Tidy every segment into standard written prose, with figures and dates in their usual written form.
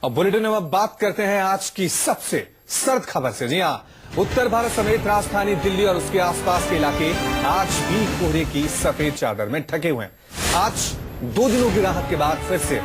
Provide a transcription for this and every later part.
अब बुलेटिन में अब बात करते हैं आज की सबसे सर्द खबर से। जी हाँ, उत्तर भारत समेत राजधानी दिल्ली और उसके आसपास के इलाके आज भी कोहरे की सफेद चादर में ढके हुए हैं। आज 2 दिनों की राहत के बाद फिर से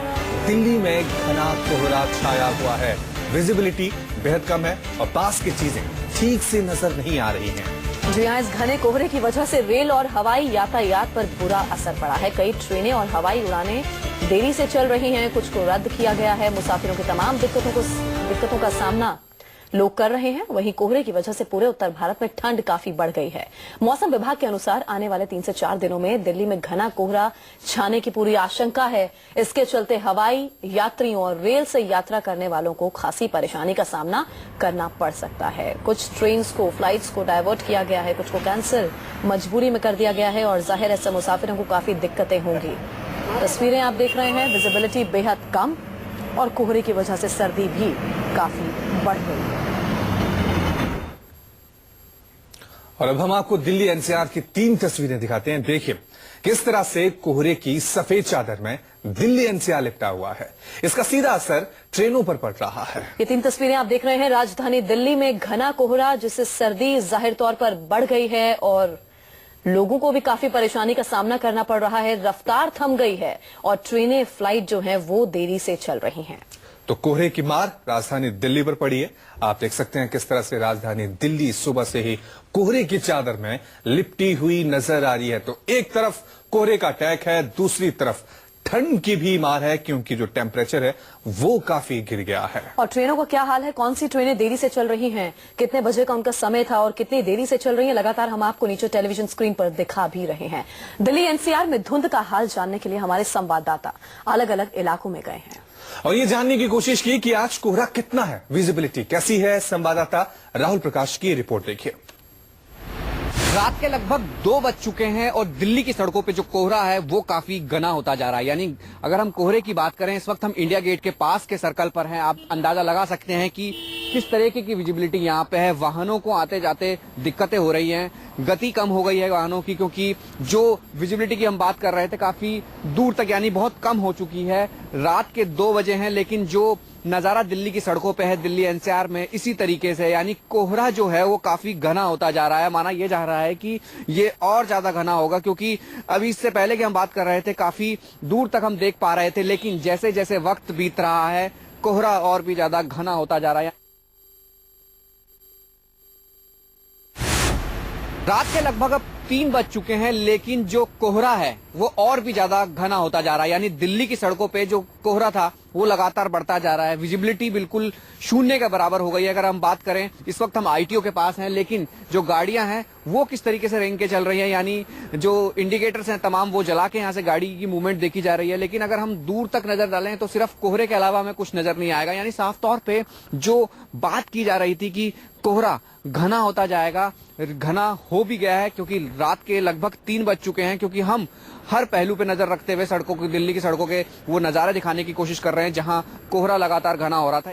दिल्ली में घना कोहरा छाया हुआ है। विजिबिलिटी बेहद कम है और पास की चीजें ठीक से नजर नहीं आ रही हैं। जी हाँ, इस घने कोहरे की वजह से रेल और हवाई यातायात पर बुरा असर पड़ा है। कई ट्रेनें और हवाई उड़ानें देरी से चल रही हैं, कुछ को रद्द किया गया है। मुसाफिरों की तमाम दिक्कतों का सामना लोग कर रहे हैं। वहीं कोहरे की वजह से पूरे उत्तर भारत में ठंड काफी बढ़ गई है। मौसम विभाग के अनुसार आने वाले 3 से 4 दिनों में दिल्ली में घना कोहरा छाने की पूरी आशंका है। इसके चलते हवाई यात्रियों और रेल से यात्रा करने वालों को खासी परेशानी का सामना करना पड़ सकता है। कुछ फ्लाइट्स को डायवर्ट किया गया है, कुछ को कैंसिल मजबूरी में कर दिया गया है और जाहिर है मुसाफिरों को काफी दिक्कतें होंगी। तस्वीरें आप देख रहे हैं, विजिबिलिटी बेहद कम और कोहरे की वजह से सर्दी भी काफी बढ़ गई है। और अब हम आपको दिल्ली एनसीआर की 3 तस्वीरें दिखाते हैं। देखिए किस तरह से कोहरे की सफेद चादर में दिल्ली एनसीआर लिपटा हुआ है। इसका सीधा असर ट्रेनों पर पड़ रहा है। ये 3 तस्वीरें आप देख रहे हैं। राजधानी दिल्ली में घना कोहरा, जिससे सर्दी जाहिर तौर पर बढ़ गई है और लोगों को भी काफी परेशानी का सामना करना पड़ रहा है। रफ्तार थम गई है और ट्रेनें, फ्लाइट जो है वो देरी से चल रही हैं। तो कोहरे की मार राजधानी दिल्ली पर पड़ी है। आप देख सकते हैं किस तरह से राजधानी दिल्ली सुबह से ही कोहरे की चादर में लिपटी हुई नजर आ रही है। तो एक तरफ कोहरे का अटैक है, दूसरी तरफ ठंड की भी मार है, क्योंकि जो टेम्परेचर है वो काफी गिर गया है। और ट्रेनों का क्या हाल है? कौन सी ट्रेनें देरी से चल रही हैं? कितने बजे का उनका समय था और कितनी देरी से चल रही हैं? लगातार हम आपको नीचे टेलीविजन स्क्रीन पर दिखा भी रहे हैं। दिल्ली एनसीआर में धुंध का हाल जानने के लिए हमारे संवाददाता अलग अलग इलाकों में गए हैं और ये जानने की कोशिश की कि आज कोहरा कितना है, विजिबिलिटी कैसी है। संवाददाता राहुल प्रकाश की रिपोर्ट देखिए। रात के लगभग 2 बज चुके हैं और दिल्ली की सड़कों पे जो कोहरा है वो काफी घना होता जा रहा है। यानी अगर हम कोहरे की बात करें, इस वक्त हम इंडिया गेट के पास के सर्कल पर हैं। आप अंदाजा लगा सकते हैं कि किस तरीके की विजिबिलिटी यहाँ पे है। वाहनों को आते जाते दिक्कतें हो रही हैं, गति कम हो गई है वाहनों की, क्योंकि जो विजिबिलिटी की हम बात कर रहे थे काफी दूर तक यानी बहुत कम हो चुकी है। रात के 2 बजे हैं, लेकिन जो नजारा दिल्ली की सड़कों पे है, दिल्ली एनसीआर में इसी तरीके से, यानी कोहरा जो है वो काफी घना होता जा रहा है। माना यह जा रहा है कि ये और ज्यादा घना होगा, क्योंकि अभी इससे पहले की हम बात कर रहे थे काफी दूर तक हम देख पा रहे थे, लेकिन जैसे जैसे वक्त बीत रहा है कोहरा और भी ज्यादा घना होता जा रहा है। रात के लगभग अब 3 बज चुके हैं, लेकिन जो कोहरा है वो और भी ज्यादा घना होता जा रहा है। यानी दिल्ली की सड़कों पे जो कोहरा था वो लगातार बढ़ता जा रहा है। विजिबिलिटी बिल्कुल शून्य के बराबर हो गई है। अगर हम बात करें, इस वक्त हम आईटीओ के पास हैं, लेकिन जो गाड़ियां हैं वो किस तरीके से रेंग के चल रही हैं, यानी जो इंडिकेटर्स हैं तमाम वो जला के यहाँ से गाड़ी की मूवमेंट देखी जा रही है। लेकिन अगर हम दूर तक नजर डालें तो सिर्फ कोहरे के अलावा हमें कुछ नजर नहीं आएगा। यानी साफ तौर पे जो बात की जा रही थी कि कोहरा घना होता जाएगा, घना हो भी गया है, क्योंकि रात के लगभग 3 बज चुके हैं। क्योंकि हम हर पहलू पे नजर रखते हुए सड़कों की, दिल्ली की सड़कों के वो नजारे दिखाने की कोशिश कर रहे हैं जहां कोहरा लगातार घना हो रहा था।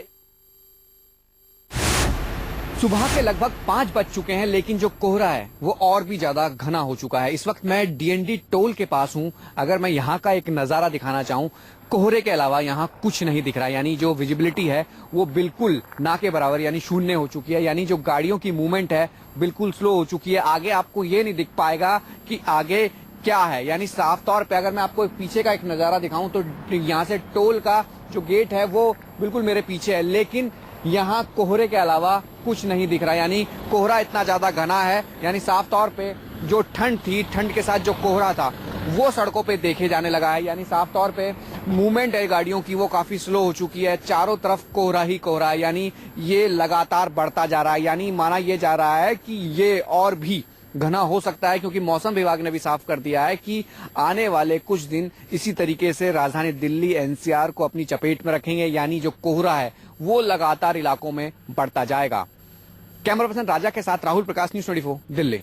सुबह के लगभग 5 बज चुके हैं, लेकिन जो कोहरा है वो और भी ज्यादा घना हो चुका है। इस वक्त मैं डीएनडी टोल के पास हूं। अगर मैं यहाँ का एक नजारा दिखाना चाहूं, कोहरे के अलावा यहाँ कुछ नहीं दिख रहा है। यानी जो विजिबिलिटी है वो बिल्कुल ना के बराबर यानी शून्य हो चुकी है। यानी जो गाड़ियों की मूवमेंट है बिल्कुल स्लो हो चुकी है। आगे आपको ये नहीं दिख पाएगा कि आगे क्या है। यानी साफ तौर पे अगर मैं आपको पीछे का एक नजारा दिखाऊं तो यहाँ से टोल का जो गेट है वो बिल्कुल मेरे पीछे है, लेकिन यहाँ कोहरे के अलावा कुछ नहीं दिख रहा। यानी कोहरा इतना ज्यादा घना है, यानी साफ तौर पे जो ठंड थी, ठंड के साथ जो कोहरा था वो सड़कों पे देखे जाने लगा है। यानी साफ तौर पे मूवमेंट है गाड़ियों की वो काफी स्लो हो चुकी है। चारों तरफ कोहरा ही कोहरा है, यानी ये लगातार बढ़ता जा रहा है। यानी माना ये जा रहा है कि ये और भी घना हो सकता है, क्योंकि मौसम विभाग ने भी साफ कर दिया है कि आने वाले कुछ दिन इसी तरीके से राजधानी दिल्ली एनसीआर को अपनी चपेट में रखेंगे। यानी जो कोहरा है वो लगातार इलाकों में बढ़ता जाएगा। कैमरा पर्सन राजा के साथ राहुल प्रकाश, न्यूज़ 24 दिल्ली।